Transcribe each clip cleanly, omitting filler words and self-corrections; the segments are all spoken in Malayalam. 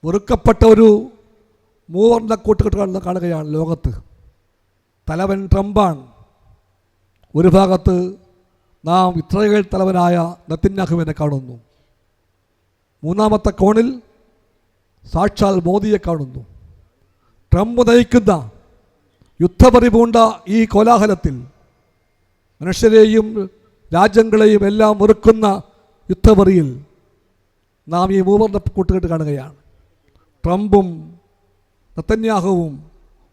വെറുക്കപ്പെട്ട ഒരു മൂവർണ്ണ കൂട്ടുകെട്ട് കാണുകയാണ് ലോകത്ത്. തലവൻ ട്രംപാണ്. ഒരു ഭാഗത്ത് നാം ഇസ്രായേൽ തലവനായ നെതന്യാഹുവിനെ കാണുന്നു. മൂന്നാമത്തെ കോണിൽ സാക്ഷാൽ മോദിയെ കാണുന്നു. ട്രംപ് നയിക്കുന്ന യുദ്ധപരിപൂണ്ട ഈ കോലാഹലത്തിൽ മനുഷ്യരെയും രാജ്യങ്ങളെയും എല്ലാം വെറുക്കുന്ന യുദ്ധപറിയിൽ നാം ഈ മൂവർണ്ണ കൂട്ടുകെട്ട് കാണുകയാണ്. ട്രംപും നെതന്യാഹുവും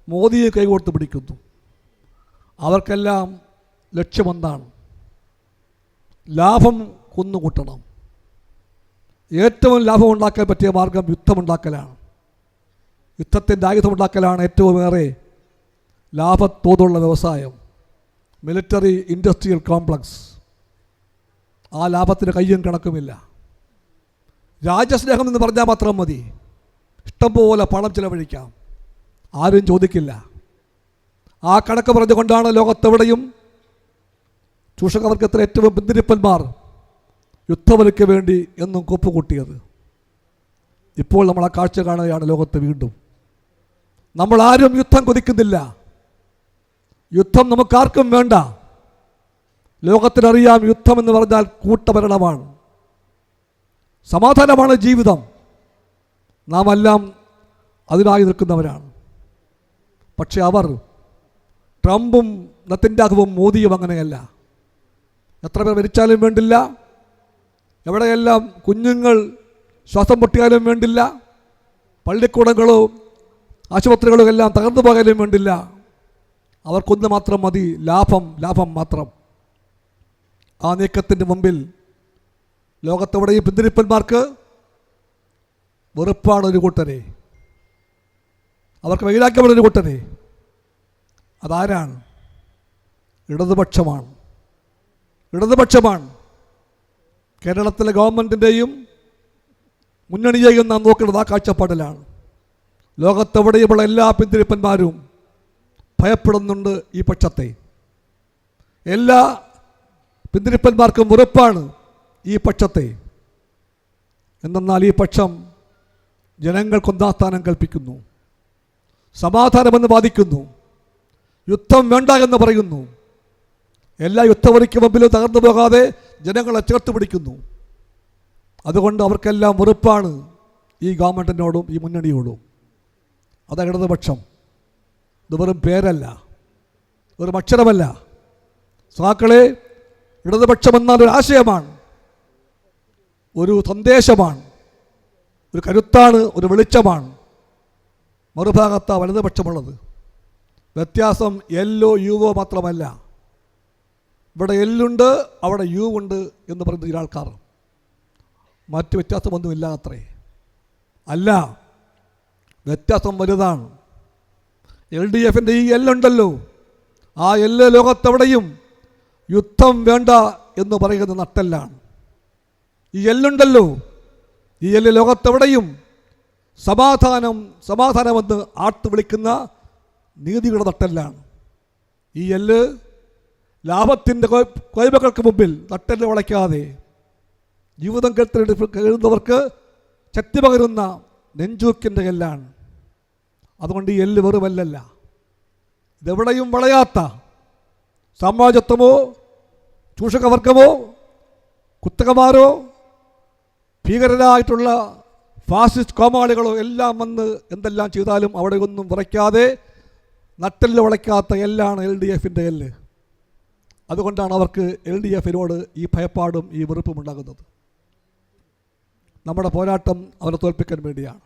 മോദിയെ കൈകോർത്ത് പിടിക്കുന്നു. അവർക്കെല്ലാം ലക്ഷ്യമൊന്നാണ്: ലാഭം കുന്നുകൂട്ടണം. ഏറ്റവും ലാഭമുണ്ടാക്കാൻ പറ്റിയ മാർഗം യുദ്ധമുണ്ടാക്കലാണ്. യുദ്ധത്തിൻ്റെ ആയുധമുണ്ടാക്കലാണ് ഏറ്റവും ഏറെ ലാഭത്തോടുള്ള വ്യവസായം, മിലിറ്ററി ഇൻഡസ്ട്രിയൽ കോംപ്ലക്സ്. ആ ലാഭത്തിന് കയ്യും കണക്കുമില്ല. രാജ്യസ്നേഹം എന്ന് പറഞ്ഞാൽ മാത്രം മതി. ഇഷ്ടംപോലെ പണം ചിലവഴിക്കാം, ആരും ചോദിക്കില്ല. ആ കണക്ക് പറഞ്ഞുകൊണ്ടാണ് ലോകത്തെവിടെയും ചൂഷകവർഗത്തിലെ ഏറ്റവും പിന്തിരിപ്പന്മാർ യുദ്ധവലിക്ക് വേണ്ടി എന്നും കൊപ്പുകൂട്ടിയത്. ഇപ്പോൾ നമ്മൾ ആ കാഴ്ച കാണുകയാണ് ലോകത്ത് വീണ്ടും. നമ്മളാരും യുദ്ധം കൊതിക്കുന്നില്ല. യുദ്ധം നമുക്കാർക്കും വേണ്ട. ലോകത്തിനറിയാം യുദ്ധം എന്ന് പറഞ്ഞാൽ കൂട്ടഭരണമാണ്, സമാധാനമാണ് ജീവിതം. നാം എല്ലാം അതിനായി നിൽക്കുന്നവരാണ്. പക്ഷെ അവർ, ട്രംപും നെതന്യാഹുവും മോദിയും അങ്ങനെയല്ല. എത്ര പേർ മരിച്ചാലും വേണ്ടില്ല, എവിടെയെല്ലാം കുഞ്ഞുങ്ങൾ ശ്വാസം പൊട്ടിയാലും വേണ്ടില്ല, പള്ളിക്കൂടങ്ങളും ആശുപത്രികളും എല്ലാം തകർന്നു പോകാനും വേണ്ടില്ല. അവർക്കൊന്ന് മാത്രം മതി: ലാഭം, ലാഭം മാത്രം. ആ നീക്കത്തിൻ്റെ മുമ്പിൽ ലോകത്തെവിടെയും പിന്തിരിപ്പന്മാർക്ക് വെറുപ്പാണ് ഒരു കൂട്ടരെ, അവർക്ക് വൈരാഗ്യമാണ് ഒരു കൂട്ടരെ. അതാരാണ്? ഇടതുപക്ഷമാണ്. ഇടതുപക്ഷമാണ്. കേരളത്തിലെ ഗവൺമെൻറ്റിൻ്റെയും മുന്നണിയെയും നാം നോക്കേണ്ടത് ആ കാഴ്ചപ്പാടിലാണ്. ലോകത്തെവിടെയുമുള്ള എല്ലാ പിന്തിരിപ്പന്മാരും ഭയപ്പെടുന്നുണ്ട് ഈ പക്ഷത്തെ. എല്ലാ പിന്തിരിപ്പന്മാർക്കും വെറുപ്പാണ് ഈ പക്ഷത്തെ. എന്നാൽ ഈ പക്ഷം ജനങ്ങൾക്കൊന്നാം സ്ഥാനം കൽപ്പിക്കുന്നു, സമാധാനമെന്ന് വാദിക്കുന്നു, യുദ്ധം വേണ്ട എന്ന് പറയുന്നു. എല്ലാ യുദ്ധവരിക്ക് മുമ്പിലും തകർന്നു പോകാതെ ജനങ്ങളെ ചേർത്ത് പിടിക്കുന്നു. അതുകൊണ്ട് അവർക്കെല്ലാം വെറുപ്പാണ് ഈ ഗവൺമെൻറ്റിനോടും ഈ മുന്നണിയോടും. അതാണ് ഇടതുപക്ഷം. ഇത് വെറും പേരല്ല, വെറും അക്ഷരമല്ല. സഖാക്കളെ, ഇടതുപക്ഷം എന്നാൽ ഒരു ആശയമാണ്, ഒരു സന്ദേശമാണ്, ഒരു കരുത്താണ്, ഒരു വെളിച്ചമാണ്. മറുഭാഗത്താണ് വലതുപക്ഷമുള്ളത്. വ്യത്യാസം എല്ലോ യുവോ മാത്രമല്ല. ഇവിടെ എല്ലുണ്ട്, അവിടെ യു ഉണ്ട് എന്ന് പറയുന്ന ചില ആൾക്കാർ. മറ്റ് വ്യത്യാസമൊന്നുമില്ല അത്രേ. അല്ല, വ്യത്യാസം വലുതാണ്. LDFൻ്റെ ഈ എല്ലുണ്ടല്ലോ, ആ എല്ല് ലോകത്തെവിടെയും യുദ്ധം വേണ്ട എന്ന് പറയുന്ന നട്ടെല്ലാണ്. ഈ എല്ലുണ്ടല്ലോ, ഈ എല്ല് ലോകത്തെവിടെയും സമാധാനമെന്ന് ആർത്ത് വിളിക്കുന്ന നീതിയുടെ നട്ടെല്ലാണ്. ഈ എല്ല് ലാഭത്തിൻ്റെ കൊയ്മകൾക്ക് മുമ്പിൽ നട്ടെല്ല് വളയ്ക്കാതെ ജീവിതം കെഴുന്നവർക്ക് ശക്തി പകരുന്ന നെഞ്ചൂക്കിൻ്റെ എല്ലാണ്. അതുകൊണ്ട് ഈ എല്ല് വെറുമല്ലല്ല. ഇതെവിടെയും വളയാത്ത സാമ്രാജ്യത്വമോ ചൂഷകവർഗമോ കുത്തകമാരോ ഭീകരരായിട്ടുള്ള ഫാസിസ്റ്റ് കോമാളികളോ എല്ലാം വന്ന് എന്തെല്ലാം ചെയ്താലും അവിടെ ഒന്നും വിറയ്ക്കാതെ നട്ടെല്ല് വളയ്ക്കാത്ത എല്ലാണ് LDFൻ്റെ എല്ല്. അതുകൊണ്ടാണ് അവർക്ക് LDFിനോട് ഈ ഭയപ്പാടും ഈ വെറുപ്പും ഉണ്ടാകുന്നത്. നമ്മുടെ പോരാട്ടം അവരെ തോൽപ്പിക്കാൻ വേണ്ടിയാണ്.